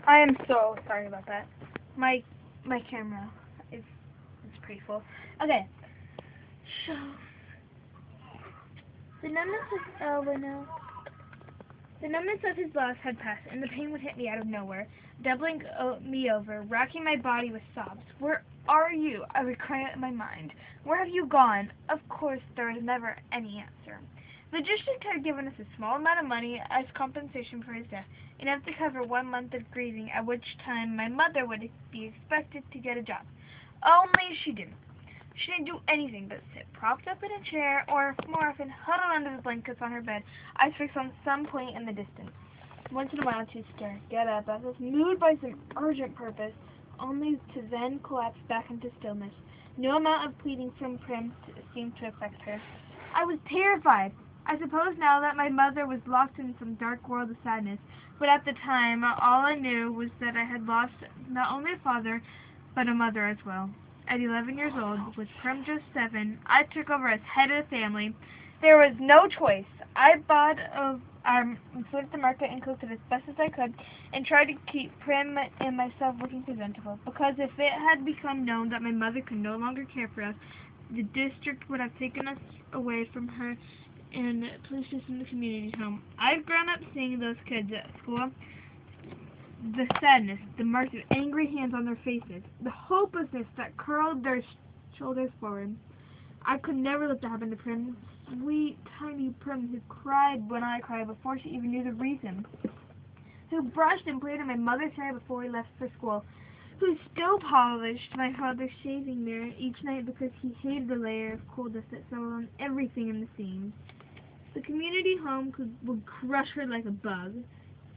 I am so sorry about that. My my camera is pretty full. Okay. So the numbness of the numbness of his loss had passed, and the pain would hit me out of nowhere, doubling me over, racking my body with sobs. Where are you? I would cry out in my mind. Where have you gone? Of course, there was never any answer. The district had given us a small amount of money as compensation for his death, enough to cover 1 month of grieving, at which time my mother would be expected to get a job. Only she didn't. She didn't do anything but sit propped up in a chair, or more often huddled under the blankets on her bed, eyes fixed on some point in the distance. Once in a while she'd stir, get up, as if moved by some urgent purpose, only to then collapse back into stillness. No amount of pleading from Prim seemed to affect her. I was terrified. I suppose now that my mother was locked in some dark world of sadness, but at the time all I knew was that I had lost not only a father, but a mother as well. At 11 years old, with Prim just 7, I took over as head of the family. There was no choice. I bought food at the market and cooked it as best as I could, and tried to keep Prim and myself looking presentable, because if it had become known that my mother could no longer care for us, the district would have taken us away from her and placed us in the community home. I've grown up seeing those kids at school, the sadness, the marks of angry hands on their faces, the hopelessness that curled their shoulders forward. I could never let that happen to Prim, sweet, tiny Prim, who cried when I cried before she even knew the reason, who brushed and played in my mother's hair before we left for school, who still polished my father's shaving mirror each night because he hated the layer of coldness that settled on everything in the seams. The community home would crush her like a bug,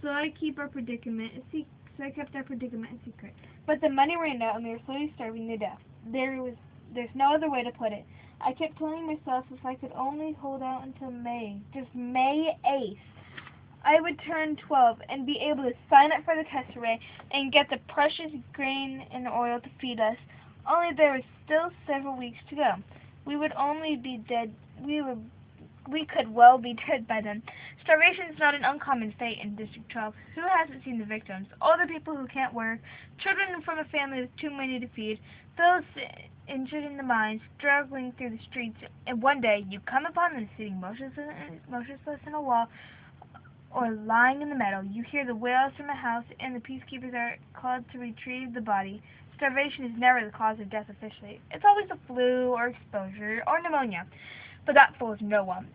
so I kept our predicament a secret. But the money ran out, and we were slowly starving to death. There's no other way to put it. I kept telling myself if I could only hold out until May, just May 8th, I would turn 12 and be able to sign up for the test array and get the precious grain and oil to feed us. Only there was still several weeks to go. We would only be dead. We could well be dead by then. Starvation is not an uncommon fate in District 12. Who hasn't seen the victims? Older people who can't work, children from a family with too many to feed, those injured in the mind, struggling through the streets, and one day you come upon them sitting motionless in a wall or lying in the meadow. You hear the wails from a house, and the peacekeepers are called to retrieve the body. Starvation is never the cause of death officially. It's always the flu or exposure or pneumonia, but that fools no one.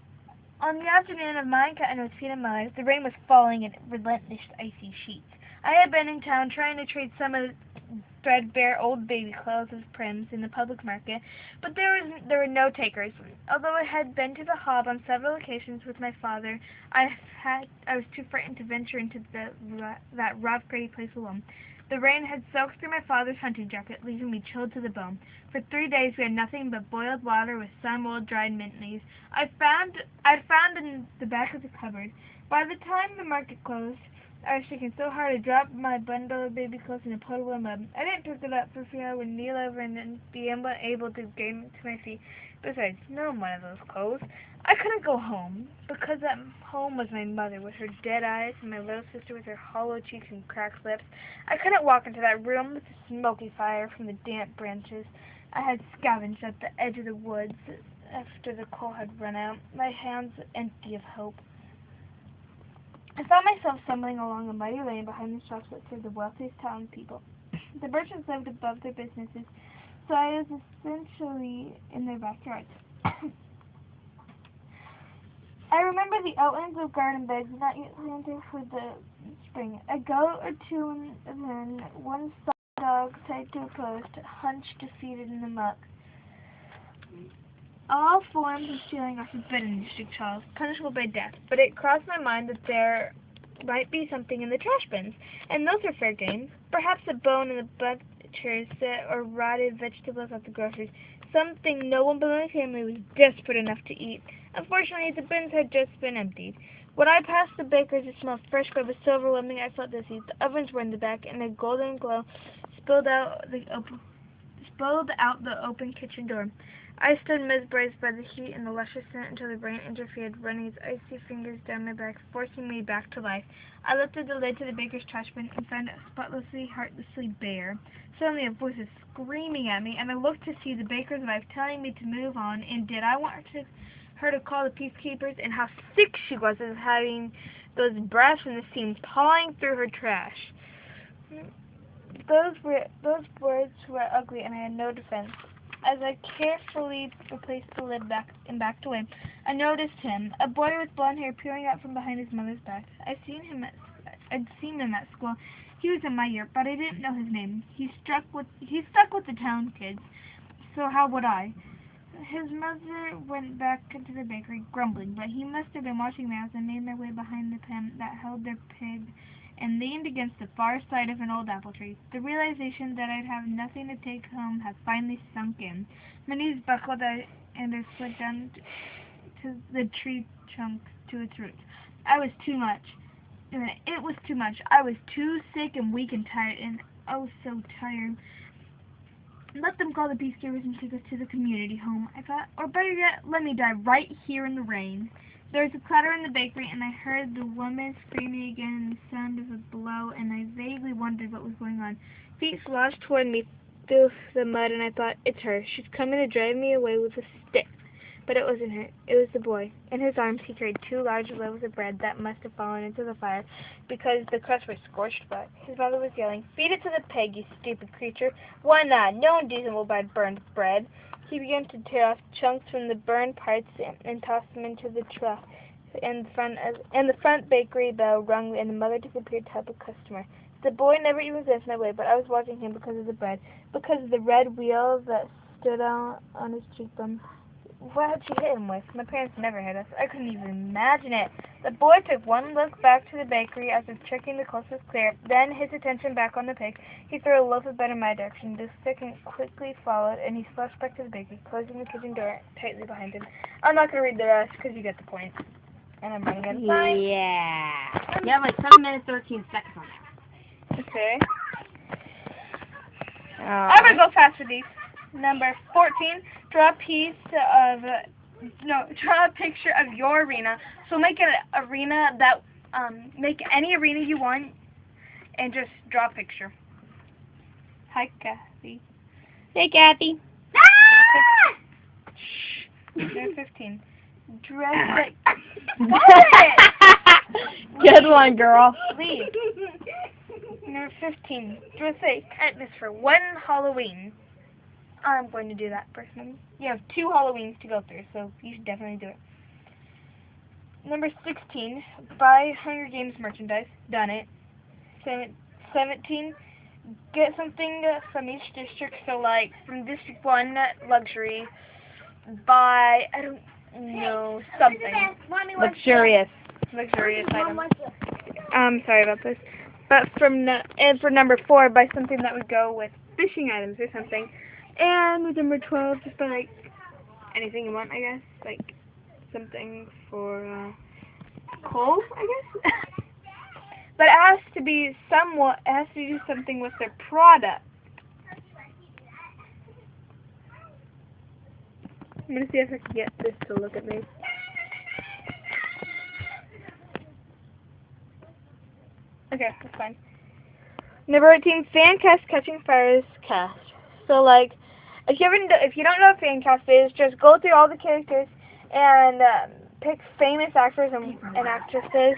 On the afternoon of my cat and his feet in my life, the rain was falling in relentless icy sheets. I had been in town trying to trade some of the threadbare old baby clothes of Prim's in the public market, but there were no takers. Although I had been to the Hob on several occasions with my father, I was too frightened to venture into that rough, gritty place alone. The rain had soaked through my father's hunting jacket, leaving me chilled to the bone. For 3 days we had nothing but boiled water with some old dried mint leaves I'd found in the back of the cupboard. By the time the market closed, I was shaking so hard I dropped my bundle of baby clothes in a puddle of mud. I didn't pick it up for fear I would kneel over and then be unable to gain to my feet. Besides, no one of those clothes. I couldn't go home, because at home was my mother with her dead eyes and my little sister with her hollow cheeks and cracked lips. I couldn't walk into that room with the smoky fire from the damp branches I had scavenged at the edge of the woods after the coal had run out, my hands empty of hope. I found myself stumbling along a muddy lane behind the shops that served the wealthiest townspeople. The merchants lived above their businesses, so I was essentially in their backyards. I remember the outlines of garden beds not yet planted for the spring. A goat or two, and then one dog tied to a post, hunched defeated in the muck. All forms of stealing are forbidden in District 12, punishable by death, but it crossed my mind that there might be something in the trash bins, and those are fair game. Perhaps a bone in the butcher's set, or rotted vegetables at the groceries. Something no one but my family was desperate enough to eat. Unfortunately, the bins had just been emptied. When I passed the baker's, it smelled fresh bread with silver lining. I felt dizzy. The ovens were in the back, and a golden glow spilled spilled out the open kitchen door. I stood mesmerized by the heat and the luscious scent until the rain interfered, running its icy fingers down my back, forcing me back to life. I lifted the lid to the baker's trash bin and found it spotlessly, heartlessly bare. Suddenly a voice was screaming at me, and I looked to see the baker's wife telling me to move on, and did I want her to call the peacekeepers, and how sick she was of having those brats from the seams pawing through her trash. Those words were ugly, and I had no defense. As I carefully replaced the lid back and backed away, I noticed him, a boy with blonde hair peering out from behind his mother's back. I'd seen him at school. He was in my year, but I didn't know his name. He stuck with the town kids, so how would I? His mother went back into the bakery, grumbling, but he must have been watching me as I made my way behind the pen that held their pig and leaned against the far side of an old apple tree. The realization that I'd have nothing to take home had finally sunk in. My knees buckled and I slid down to the tree trunk to its roots. I was too much. It was too much. I was too sick and weak and tired, and oh, so tired. Let them call the peacekeepers and take us to the community home, I thought. Or better yet, let me die right here in the rain. There was a clatter in the bakery, and I heard the woman screaming again and the sound of a blow, and I vaguely wondered what was going on. Feet sloshed toward me through the mud, and I thought, it's her. She's coming to drive me away with a stick. But it wasn't her. It was the boy. In his arms he carried 2 large loaves of bread that must have fallen into the fire because the crusts were scorched wet. His mother was yelling, "Feed it to the pig, you stupid creature. Why not? No one decent will buy burned bread." He began to tear off chunks from the burned parts and toss them into the trough. And the front bakery bell rung, and the mother disappeared to help a customer. The boy never even glanced my way, but I was watching him because of the bread, because of the red wheal that stood out on his cheekbone. What had she hit him with? My parents never hit us. I couldn't even imagine it. The boy took one look back to the bakery as if checking the coast was clear, then his attention back on the pig. He threw a loaf of bread in my direction. The second quickly followed, and he slouched back to the bakery, closing the kitchen door tightly behind him. I'm not going to read the rest because you get the point. And I'm running out of time. Yeah. You have like 7 minutes, 13 seconds on that. Okay. I'm going to go fast with these. Number 14, draw a picture of your arena. So make an arena that, make any arena you want and just draw a picture. Hi, Kathy. Hey, Kathy. Number 15, dress Good one, girl. Leave. Number 15, dress a Katniss for one Halloween. I'm going to do that personally. You have 2 Halloweens to go through, so you should definitely do it. Number 16, buy Hunger Games merchandise. Done it. 17, get something from each district. So, like, from District 1, luxury. Buy, I don't know, something. Luxurious. Luxurious item. Sorry about this. But for number 4, buy something that would go with fishing items or something. And with number 12, just buy, like, anything you want, I guess. Like, something for, clothes, I guess. But it has to do something with their product. I'm going to see if I can get this to look at me. Okay, that's fine. Number 18, fan cast catching fires cast. So, like, if you don't know what fan cast is, just go through all the characters and pick famous actors and actresses